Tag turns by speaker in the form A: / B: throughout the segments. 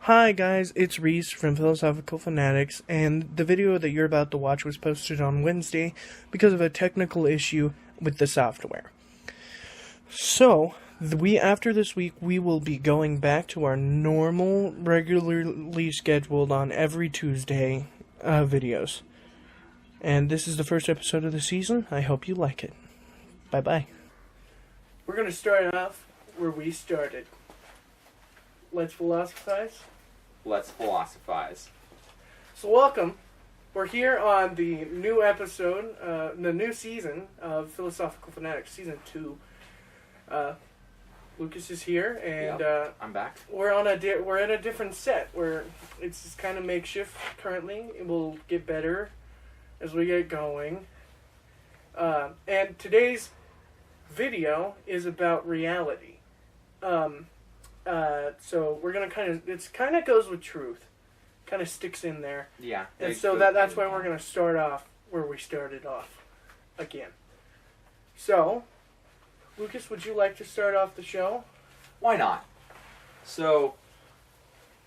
A: Hi guys, it's Reese from Philosophical Fanatics, and the video that you're about to watch was posted on Wednesday because of a technical issue with the software. So, after this week, we will be going back to our normal, regularly scheduled on every Tuesday videos. And this is the first episode of the season. I hope you like it. Bye-bye. We're going to start off where we started. Let's philosophize.
B: Let's philosophize.
A: So welcome. We're here on the new episode, the new season of Philosophical Fanatics, Season 2. Lucas is here, and
B: I'm back.
A: We're in a different set. It's just kind of makeshift currently. It will get better as we get going. And today's video is about reality. So we're gonna it kind of goes with truth, kind of sticks in there.
B: Yeah.
A: And so that's why we're gonna start off where we started off, again. So, Lucas, would you like to start off the show?
B: Why not? So,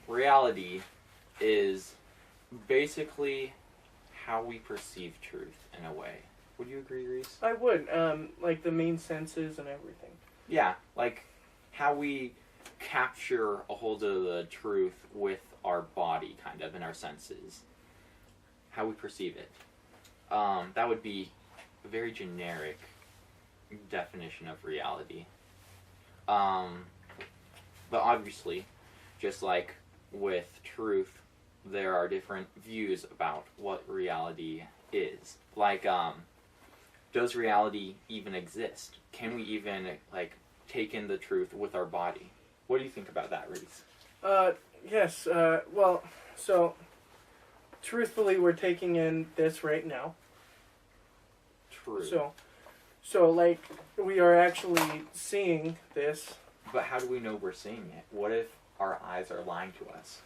B: reality is basically how we perceive truth in a way. Would you agree, Reese?
A: I would. Like the main senses and everything.
B: Yeah, like how we capture a hold of the truth with our body, kind of, in our senses. How we perceive it. That would be a very generic definition of reality. But obviously, just like with truth, there are different views about what reality is. Like, does reality even exist? Can we even, take in the truth with our body? What do you think about that, Reese?
A: Yes, well, so, truthfully, we're taking in this right now.
B: True.
A: So, we are actually seeing this.
B: But how do we know we're seeing it? What if our eyes are lying to us?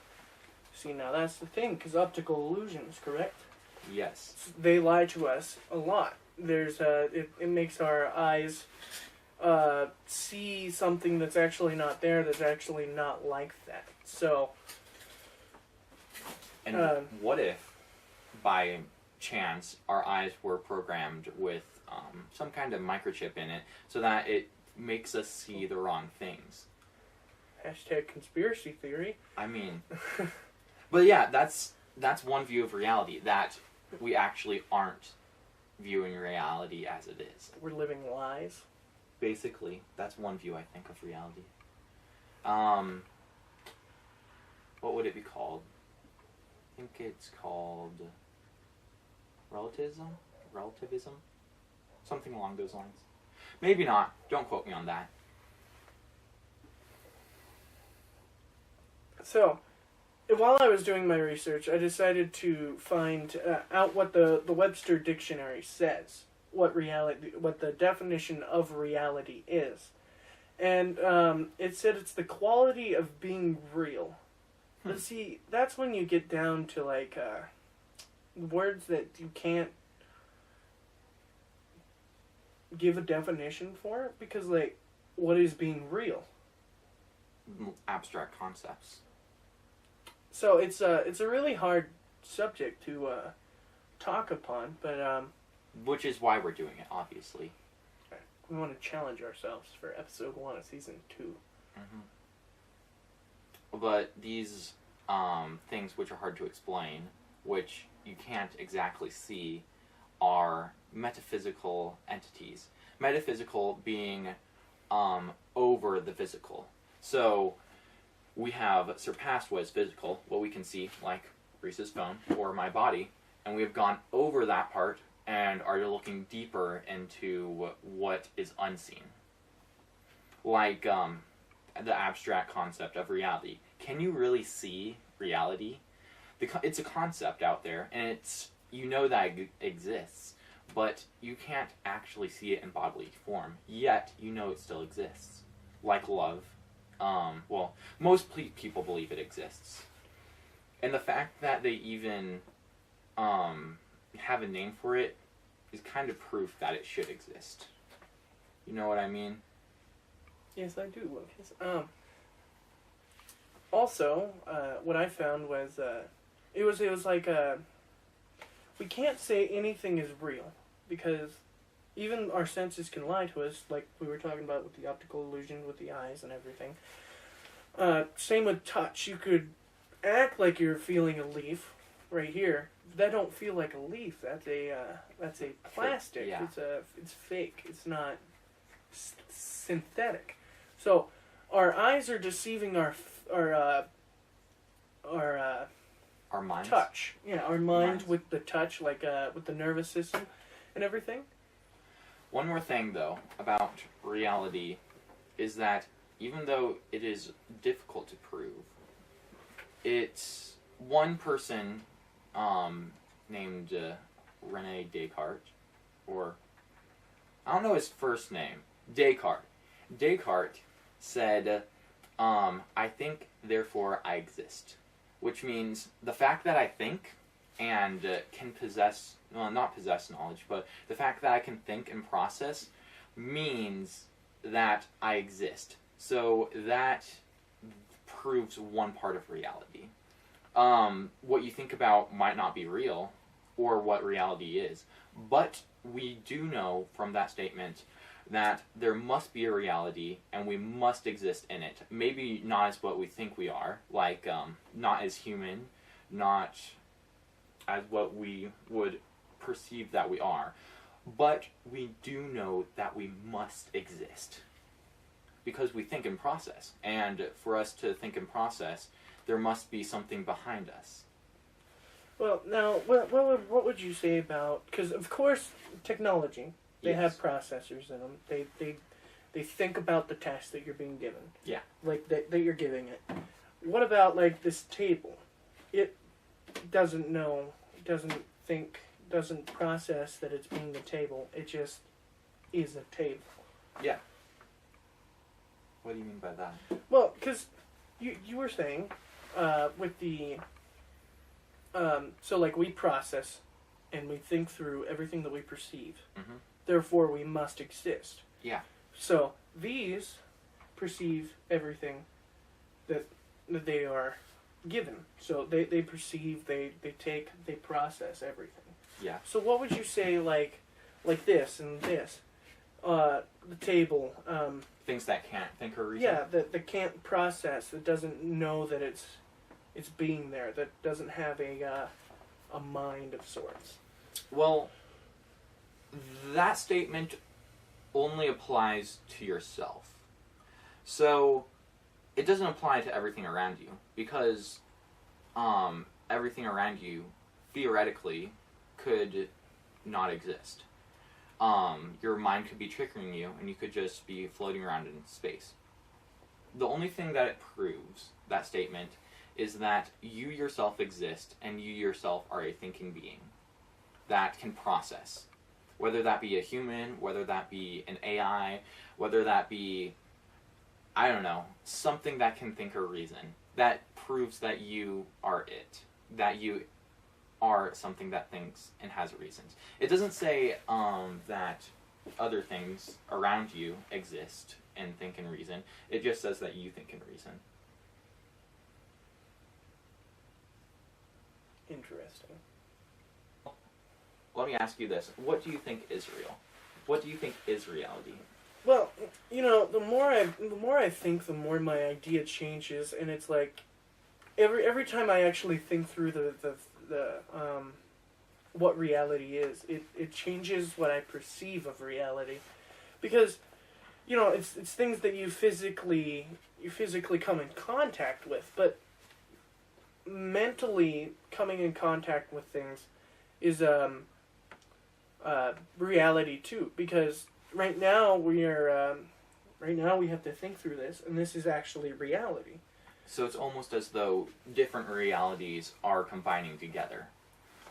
A: See, now that's the thing, because optical illusions, correct?
B: Yes.
A: They lie to us a lot. It makes our eyes see something that's actually not there, that's actually not like that. So,
B: and what if, by chance, our eyes were programmed with some kind of microchip in it, so that it makes us see the wrong things?
A: Hashtag conspiracy theory.
B: I mean, but yeah, that's one view of reality, that we actually aren't viewing reality as it is.
A: We're living lies.
B: Basically, that's one view, I think, of reality. What would it be called? I think it's called relativism? Something along those lines. Maybe not. Don't quote me on that. So,
A: while I was doing my research, I decided to find out what the Webster Dictionary says. What the definition of reality is. And it said it's the quality of being real. But see, that's when you get down to words that you can't give a definition for, because what is being real?
B: Abstract concepts.
A: So it's a really hard subject to talk upon, but
B: which is why we're doing it, obviously.
A: We want to challenge ourselves for episode 1 of season 2.
B: Mm-hmm. But these things which are hard to explain, which you can't exactly see, are metaphysical entities. Metaphysical being over the physical. So we have surpassed what is physical, what we can see, like Reese's phone or my body, and we have gone over that part and are looking deeper into what is unseen. Like the abstract concept of reality. Can you really see reality? It's a concept out there, and you know that it exists, but you can't actually see it in bodily form, yet you know it still exists. Like love. Most people believe it exists. And the fact that they even have a name for it is kind of proof that it should exist. You know what I mean?
A: Yes, I do, Lucas. also, what I found was it was like we can't say anything is real because even our senses can lie to us, like we were talking about with the optical illusion with the eyes and everything. Same with touch. You could act like you're feeling a leaf right here. That don't feel like a leaf. That's a plastic.
B: Yeah.
A: It's fake. It's not synthetic. So our eyes are deceiving our
B: minds.
A: touch. Yeah, our mind with the touch, like with the nervous system and everything.
B: One more thing, though, about reality is that even though it is difficult to prove, it's one person named Rene Descartes, or I don't know his first name, Descartes. Descartes said, I think, therefore I exist. Which means the fact that I think and can possess, well, not possess knowledge, but the fact that I can think and process means that I exist. So that proves one part of reality. What you think about might not be real, or what reality is, but we do know from that statement that there must be a reality and we must exist in it. Maybe not as what we think we are, like not as human, not as what we would perceive that we are, but we do know that we must exist because we think and process, and for us to think and process, there must be something behind us.
A: Well, now, what would you say about, because of course technology, they
B: Yes.
A: have processors in them. They think about the task that you're being given.
B: Yeah.
A: Like that you're giving it. What about like this table? It doesn't know, doesn't think, doesn't process that it's being a table. It just is a table.
B: Yeah. What do you mean by that?
A: Well, because you were saying with the so like we process and we think through everything that we perceive.
B: Mm-hmm.
A: Therefore, we must exist.
B: Yeah.
A: So these perceive everything that they are given. So they perceive, they take, they process everything.
B: Yeah.
A: So what would you say like this and this? The table.
B: Things that can't think or reason?
A: Yeah, that can't process, that doesn't know that it's being there, that doesn't have a mind of sorts.
B: Well, that statement only applies to yourself. So, it doesn't apply to everything around you, because everything around you, theoretically, could not exist. Your mind could be tricking you, and you could just be floating around in space. The only thing that it proves, that statement, is that you yourself exist, and you yourself are a thinking being that can process. Whether that be a human, whether that be an AI, whether that be, I don't know, something that can think or reason. That proves that you are it. That you are something that thinks and has reasons. It doesn't say that other things around you exist and think and reason. It just says that you think and reason.
A: Interesting.
B: Let me ask you this. What do you think is real? What do you think is reality?
A: Well, you know, the more I think, the more my idea changes, and it's like every time I actually think through the what reality is, it changes what I perceive of reality, because you know it's things that you physically come in contact with, but mentally coming in contact with things is reality too, because right now we have to think through this, and this is actually reality.
B: So it's almost as though different realities are combining together.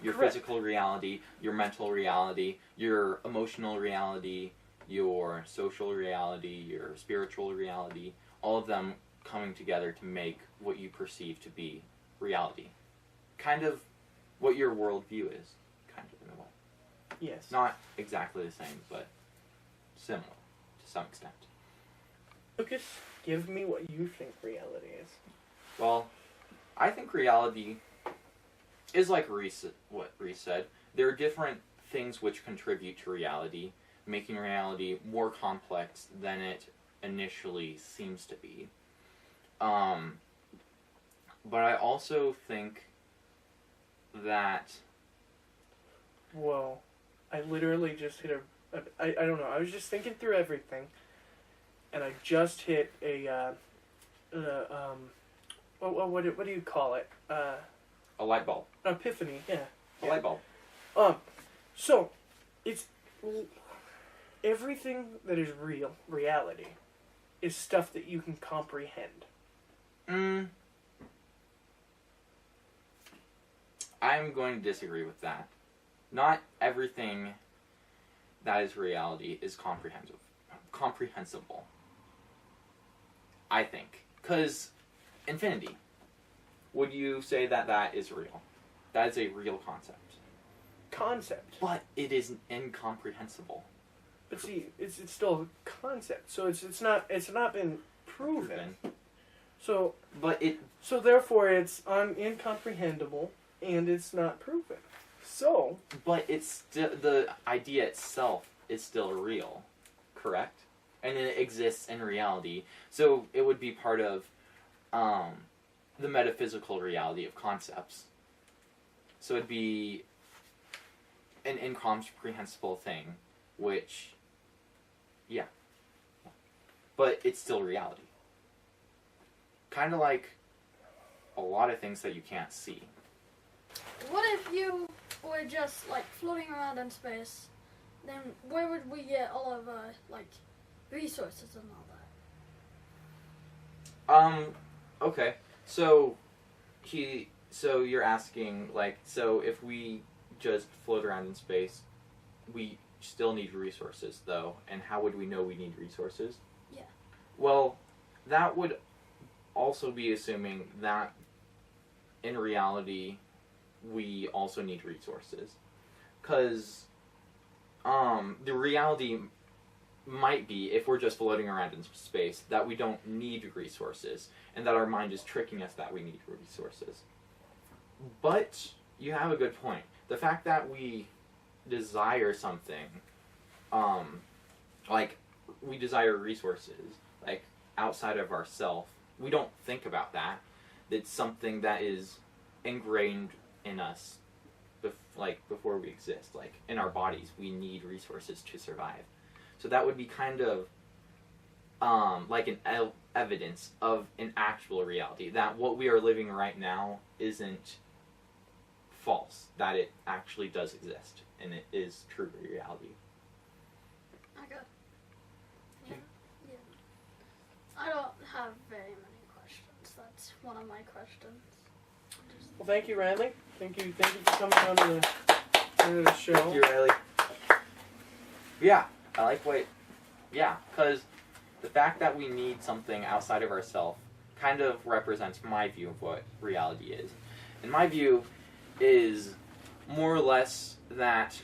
B: Your
A: Correct.
B: physical reality, your mental reality, your emotional reality, your social reality, your spiritual reality, all of them coming together to make what you perceive to be reality. Kind of what your worldview is, kind of in a way.
A: Yes.
B: Not exactly the same, but similar to some extent.
A: Lucas, give me what you think reality is.
B: Well, I think reality is like what Reese said. There are different things which contribute to reality, making reality more complex than it initially seems to be. But I also think that...
A: Whoa. I literally just hit I don't know. I was just thinking through everything, and I just hit what do you call it?
B: A light bulb.
A: Epiphany, yeah.
B: A light bulb.
A: So, it's... Everything that is reality, is stuff that you can comprehend.
B: I'm going to disagree with that. Not everything that is reality is comprehensible. I think. Because infinity. Would you say that that is real? That is a real concept. But it is incomprehensible.
A: But see, it's still a concept, so it's not been proven. So therefore it's incomprehensible and it's not proven. So,
B: but it's still, the idea itself is still real, correct? And it exists in reality. So it would be part of the metaphysical reality of concepts. So it'd be an incomprehensible thing, which, yeah. But it's still reality. Kind of like a lot of things that you can't see.
C: What if you were just, like, floating around in space? Then where would we get all of, like, resources and all that?
B: Okay. So you're asking, like, so if we just float around in space, we still need resources, though, and how would we know we need resources?
C: Yeah.
B: Well, that would also be assuming that in reality we also need resources, because the reality might be, if we're just floating around in space, that we don't need resources, and that our mind is tricking us that we need resources. But you have a good point. The fact that we desire something, like we desire resources, like outside of ourselves, we don't think about that. It's something that is ingrained in us, before we exist. Like in our bodies, we need resources to survive. So that would be kind of like an evidence of an actual reality, that what we are living right now isn't false, that it actually does exist, and it is true reality.
C: Okay. Yeah. I don't have very many questions. That's one of my questions.
A: Well, thank you, Riley. Thank you for coming on to the show.
B: Thank you, Riley. Yeah, I like what... Yeah, because the fact that we need something outside of ourselves kind of represents my view of what reality is. And my view is more or less that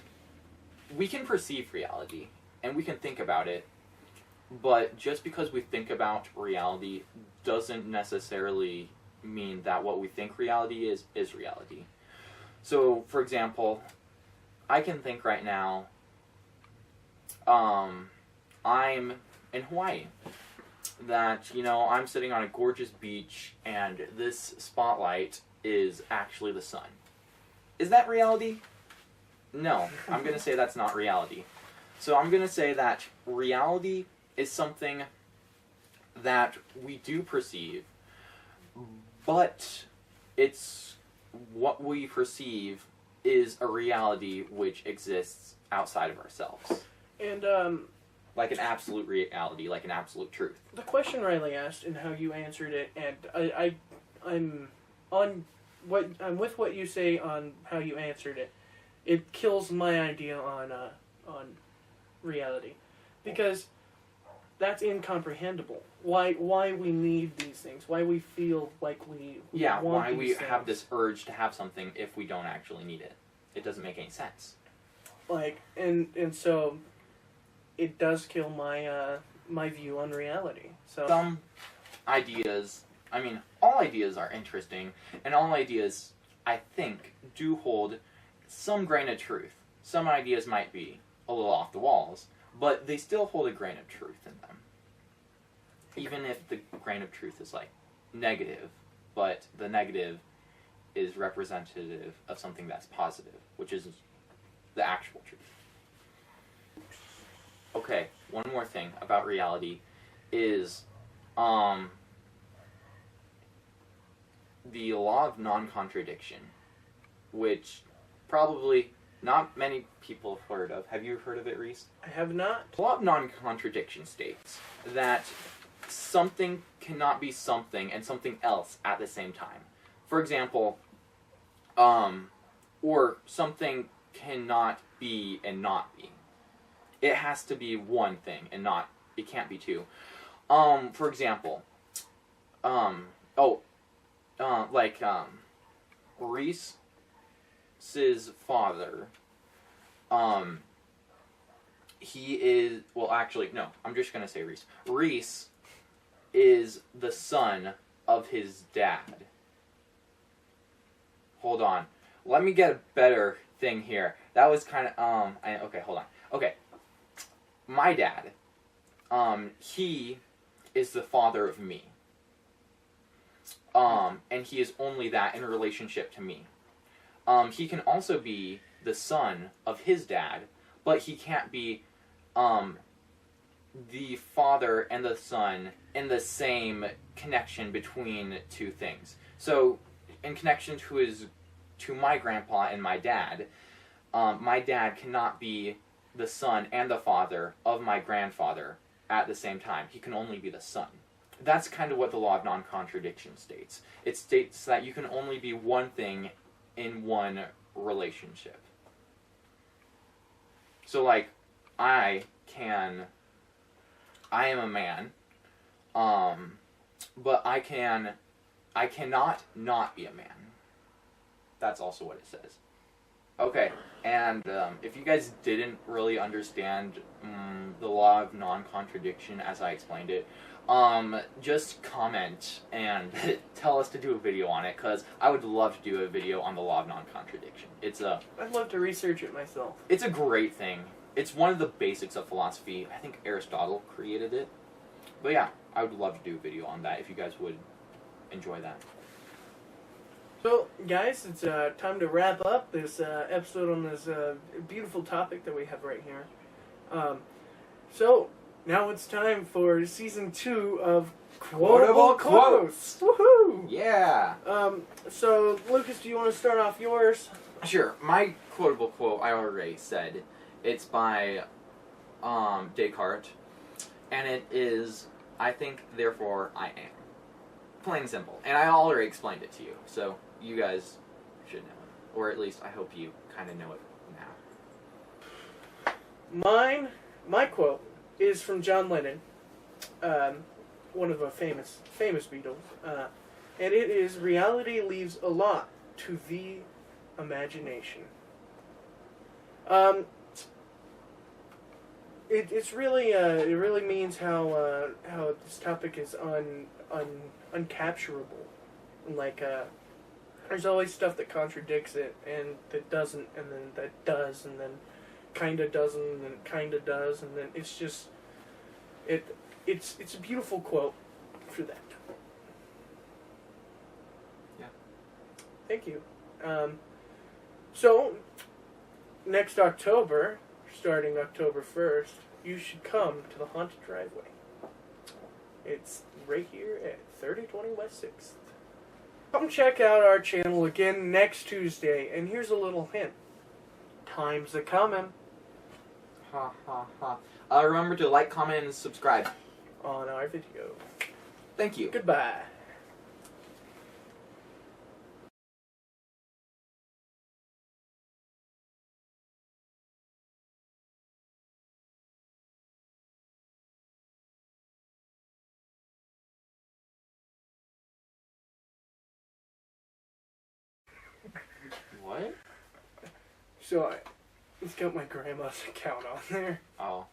B: we can perceive reality, and we can think about it, but just because we think about reality doesn't necessarily mean that what we think reality is reality. So, for example, I can think right now, I'm in Hawaii, that, I'm sitting on a gorgeous beach, and this spotlight is actually the sun. Is that reality? No, I'm going to say that's not reality. So I'm going to say that reality is something that we do perceive, but it's what we perceive is a reality which exists outside of ourselves.
A: And
B: like an absolute reality, like an absolute truth.
A: The question Riley asked and how you answered it, and I'm with what you say on how you answered it. It kills my idea on reality, because that's incomprehensible. Why we need these things? Why we feel like we want
B: why
A: these
B: we
A: things.
B: have this urge to have something if we don't actually need it. It doesn't make any sense.
A: And so it does kill my my view on reality. So
B: some ideas I mean, all ideas are interesting, and all ideas, I think, do hold some grain of truth. Some ideas might be a little off the walls, but they still hold a grain of truth in them. Even if the grain of truth is, like, negative, but the negative is representative of something that's positive, which is the actual truth. Okay, one more thing about reality is the law of non-contradiction, which probably not many people have heard of. Have you heard of it, Reese?
A: I have not.
B: The law of non-contradiction states that something cannot be something and something else at the same time. For example, or something cannot be and not be. It has to be one thing and not, it can't be two. For example, Reese's father, he is, well, actually, no, I'm just gonna say Reese. Reese is the son of his dad. Hold on. Let me get a better thing here. That was kind of, okay, hold on. Okay. My dad, he is the father of me. And he is only that in relationship to me. He can also be the son of his dad, but he can't be, the father and the son in the same connection between two things. So, in connection to my grandpa and my dad cannot be the son and the father of my grandfather at the same time. He can only be the son. That's kind of what the law of non-contradiction states. It states that you can only be one thing in one relationship. So, like, I am a man, but I cannot not be a man. That's also what it says. Okay, and if you guys didn't really understand the law of non-contradiction as I explained it, just comment and tell us to do a video on it, because I would love to do a video on the law of non-contradiction.
A: I'd love to research it myself.
B: It's a great thing. It's one of the basics of philosophy. I think Aristotle created it. But yeah, I would love to do a video on that if you guys would enjoy that.
A: So, guys, it's time to wrap up this episode on this beautiful topic that we have right here. So, now it's time for Season 2 of Quotable Quotes! Woohoo!
B: Yeah!
A: So, Lucas, do you want to start off yours?
B: Sure. My quotable quote, I already said. It's by Descartes. And it is, I think, therefore I am. Plain and simple. And I already explained it to you, so you guys should know it. Or at least I hope you kind of know it now.
A: My quote is from John Lennon, one of the famous Beatles, and it is, "Reality leaves a lot to the imagination." It's really it really means how this topic is uncapturable, and like there's always stuff that contradicts it and that doesn't, and then that does, and then kinda doesn't, and then kinda does, and then it's just it's a beautiful quote for that.
B: Yeah.
A: Thank you. So next October, starting October 1st, you should come to the Haunted Driveway. It's right here at 3020 West 6th. Come check out our channel again next Tuesday, and here's a little hint. Time's a-coming.
B: Ha ha ha. Remember to like, comment, and subscribe.
A: On our video.
B: Thank you.
A: Goodbye.
B: What?
A: So it's got my grandma's account on there.
B: Oh.